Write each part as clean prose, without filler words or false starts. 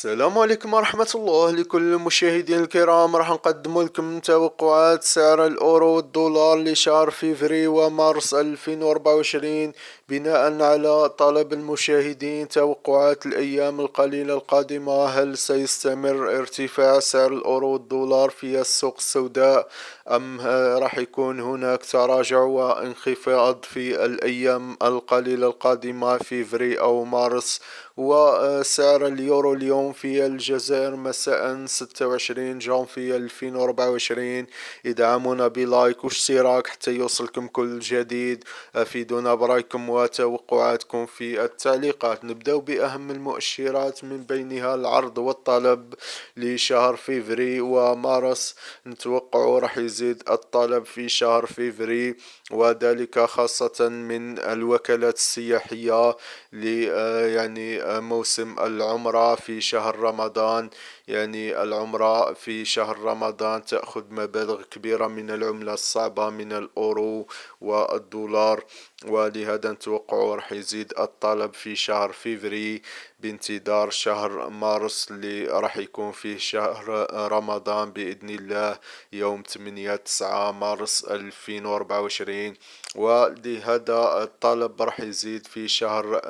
السلام عليكم ورحمة الله لكل المشاهدين الكرام. راح نقدم لكم توقعات سعر الأورو والدولار لشهر فيفري ومارس 2024 بناء على طلب المشاهدين. توقعات الأيام القليلة القادمة: هل سيستمر ارتفاع سعر الأورو والدولار في السوق السوداء أم راح يكون هناك تراجع وانخفاض في الأيام القليلة القادمة فيفري أو مارس؟ وسعر اليورو اليوم في الجزائر مساء 26 جانفي 2024. ادعمونا بلايك واشتراك حتى يوصلكم كل جديد. افيدونا برأيكم وتوقعاتكم في التعليقات. نبدأ بأهم المؤشرات من بينها العرض والطلب لشهر فيفري ومارس. نتوقع راح يزيد الطلب في شهر فيفري، وذلك خاصة من الوكالات السياحية يعني موسم العمرة في شهر رمضان. يعني العمرة في شهر رمضان تأخذ مبالغ كبيرة من العملة الصعبة من الأورو والدولار، ولهذا نتوقع راح يزيد الطلب في شهر فيفري بانتظار شهر مارس اللي راح يكون فيه شهر رمضان بإذن الله يوم 8/9 مارس 2024. ولهذا الطلب راح يزيد في شهر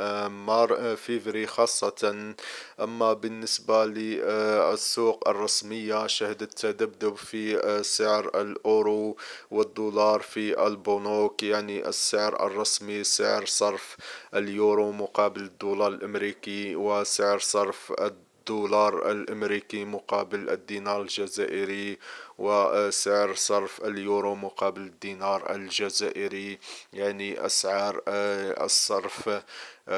فيفري خاصة. أما بالنسبة للسوق الرسمية شهدت تذبذب في سعر الأورو والدولار في البنوك. يعني السعر الرسمي سعر صرف اليورو مقابل الدولار الأمريكي، وسعر صرف الدولار الأمريكي مقابل الدينار الجزائري، وسعر صرف اليورو مقابل الدينار الجزائري. يعني أسعار الصرف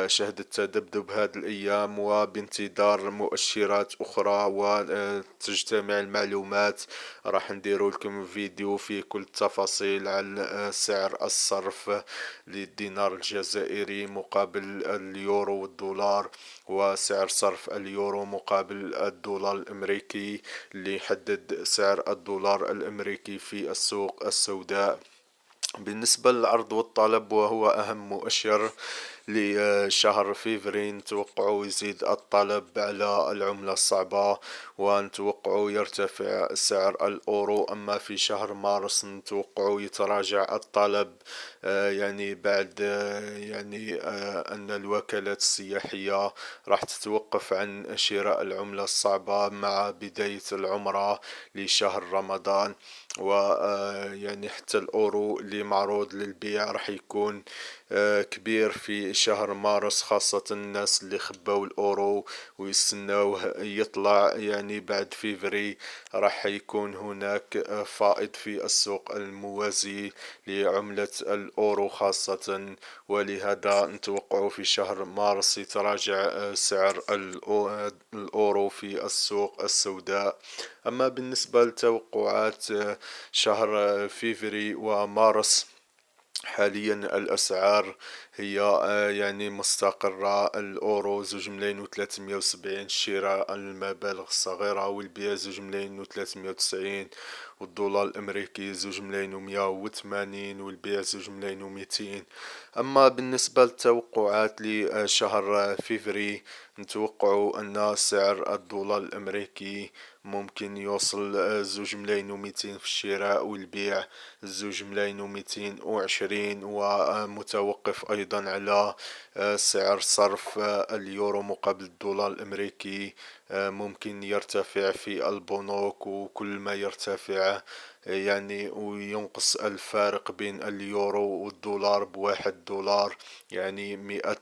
شهدت تذبذب هذه الأيام، وبانتظار مؤشرات أخرى وتجتمع المعلومات راح نديرو لكم فيديو فيه كل التفاصيل عن سعر الصرف للدينار الجزائري مقابل اليورو والدولار، وسعر صرف اليورو مقابل الدولار الأمريكي اللي يحدد سعر الدولار الأمريكي في السوق السوداء. بالنسبة للعرض والطلب وهو أهم مؤشر لشهر فيفري، نتوقع يزيد الطلب على العملة الصعبة، ونتوقع يرتفع سعر الأورو. أما في شهر مارس نتوقع يتراجع الطلب، يعني بعد أن الوكالات السياحية راح تتوقف عن شراء العملة الصعبة مع بداية العمرة لشهر رمضان. ويعني حتى الأورو اللي معروض للبيع راح يكون كبير في شهر مارس، خاصة الناس اللي خبوا الأورو ويستناوه يطلع. يعني بعد فيفري راح يكون هناك فائض في السوق الموازي لعملة الأورو خاصة، ولهذا نتوقع في شهر مارس يتراجع سعر الأورو في السوق السوداء. أما بالنسبة لتوقعات شهر فيفري ومارس، حاليا الأسعار هي يعني مستقرة. الأورو 2,370 الشراء المبالغ الصغيرة، والبيع 2,390، والدولار الأمريكي 2,180 والبيع 2,200. أما بالنسبة للتوقعات لشهر فيفري، نتوقع أن سعر الدولار الأمريكي ممكن يوصل 2,200 في الشراء، والبيع 2,220، ومتوقف أيضا على سعر صرف اليورو مقابل الدولار الأمريكي. ممكن يرتفع في البنوك، وكل ما يرتفع يعني وينقص الفارق بين اليورو والدولار ب1 دولار. يعني 100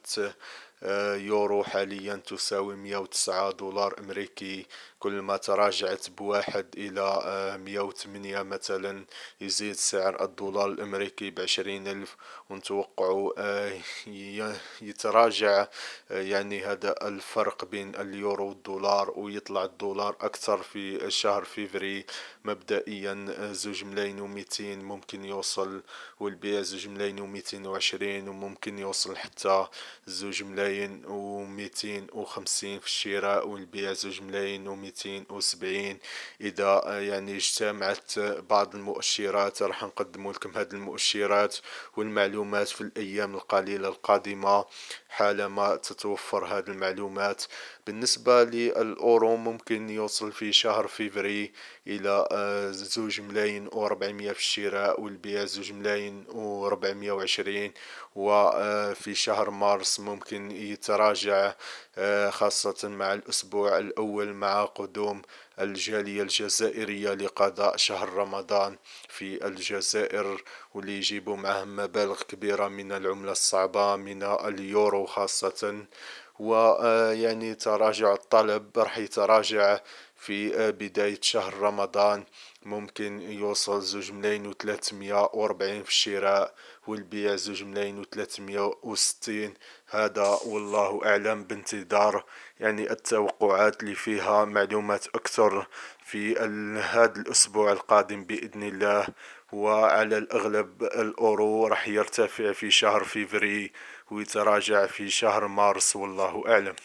يورو حاليا تساوي 109 دولار أمريكي. كل ما تراجعت بواحد إلى 108 مثلا يزيد سعر الدولار الأمريكي ب20 ألف. ونتوقع يتراجع يعني هذا الفرق بين اليورو والدولار، ويطلع الدولار أكثر في شهر فيفري. مبدئيا 2,200 ممكن يوصل، والبيع 2,220، وممكن يوصل حتى 2,250 في الشراء، والبيع 2,270. إذا يعني اجتمعت بعض المؤشرات راح نقدم لكم هذه المؤشرات والمعلومات في الأيام القليلة القادمة. حالما تتوفر هذه المعلومات. بالنسبة للأورو ممكن يوصل في شهر فيفري إلى 2 ملايين و400 في الشراء والبيع 2 ملايين و420. وفي شهر مارس ممكن يتراجع، خاصة مع الأسبوع الأول مع قدوم الجالية الجزائرية لقضاء شهر رمضان في الجزائر، واللي يجيبوا معهم مبالغ كبيرة من العملة الصعبة من اليورو خاصة. ويعني تراجع الطلب راح يتراجع في بداية شهر رمضان، ممكن يوصل 2 ملايين و340 في الشراء والبيع 2 ملايين و360. هذا والله أعلم بانتظار يعني التوقعات اللي فيها معلومات أكثر في هذا الأسبوع القادم بإذن الله. وعلى الأغلب الأورو راح يرتفع في شهر فيفري ويتراجع في شهر مارس، والله أعلم.